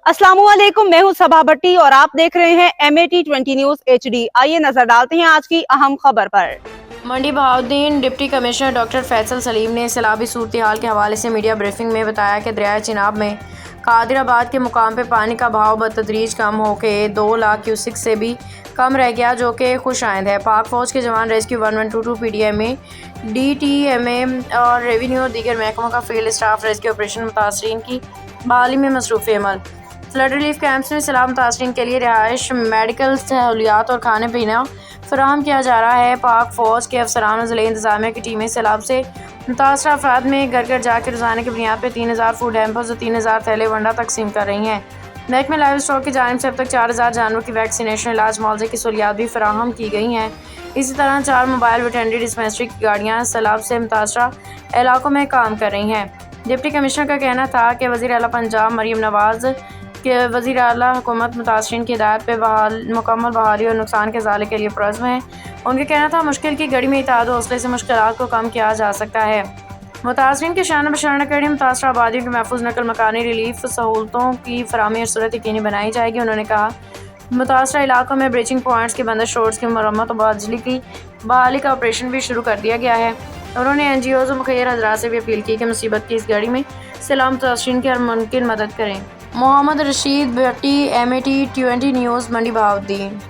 अस्सलाम वालेकुम, मैं हूं सबा भट्टी और आप देख रहे हैं MAT20 न्यूज HD। आइए नजर डालते हैं आज की अहम खबर पर। Mandi Bahauddin deputy commissioner doctor Faisal Saleem ने सैलाबी सूरत हाल के हवाले से मीडिया ब्रीफिंग में बताया कि दरिया चिनाब में कादिराबाद के मुकाम पर पानी का बहाव बतदरीज कम होकर 2 लाख क्यूसिक से भी कम रह गया, जो कि खुशाइंद है। पाक फौज के जवान रेस्क्यू 1122 PDMA, DTMA और रेवेन्यू और दीगर महकमों का फील्ड स्टाफ रेस्क्यू ऑपरेशन मुतासरीन की बहाली में मसरूफ़ अमल। फ्लड रिलीफ कैंप्स में सैलाब मुतासरीन के लिए रिहाइश, मेडिकल सहूलियात और खाने पीना फराहम किया जा रहा है। पाक फौज के अफसरान और ज़िला इंतज़ामिया की टीमें सैलाब से मुतासर अफराद में घर घर जाकर रोज़ाना की बुनियाद पर 3000 फूड हैम्पर्स और 3000 थैले वंडा तकसीम कर रही हैं। महकमे लाइव स्टॉक की जानिब से अब तक 4000 जानवरों की वैक्सीनेशन, इलाज, मुआवजे की सहूलियात भी फराहम की गई हैं। इसी तरह 4 मोबाइल वेटरनरी डिस्पेंसरी की गाड़ियाँ सैलाब से मुतासरा इलाकों में काम कर रही हैं। डिप्टी कमिश्नर का कहना था कि वज़ीर आला पंजाब मरीम नवाज़ के वज़ीर आला हुकूमत मुतासरीन की हिदायत पे मुकम्मल बहाली और नुकसान के इज़ाले के लिए पुरज़्म है। उनका कहना था मुश्किल की घड़ी में इत्तेहाद और हौसले से मुश्किलात को कम किया जा सकता है। मुतासरीन के शान बशाना कड़ी मुतासरा आबादियों की महफूज नकल मकानी रिलीफ सहूलतों की फराहमी और सूरत यकीनी बनाई जाएगी। उन्होंने कहा मुतासरा इलाकों में ब्रीचिंग पॉइंट्स की बंदिश, रोड्स की मरम्मत और बिजली की बहाली का ऑपरेशन भी शुरू कर दिया गया है। उन्होंने NGOs और मुखिया हज़रात से भी अपील की कि मुसीबत की इस घड़ी में सैलाब मुतासरीन की हर मुमकिन मदद करें। मोहम्मद रशीद भट्टी, MAT20 न्यूज़, मंडी बहाउद्दीन।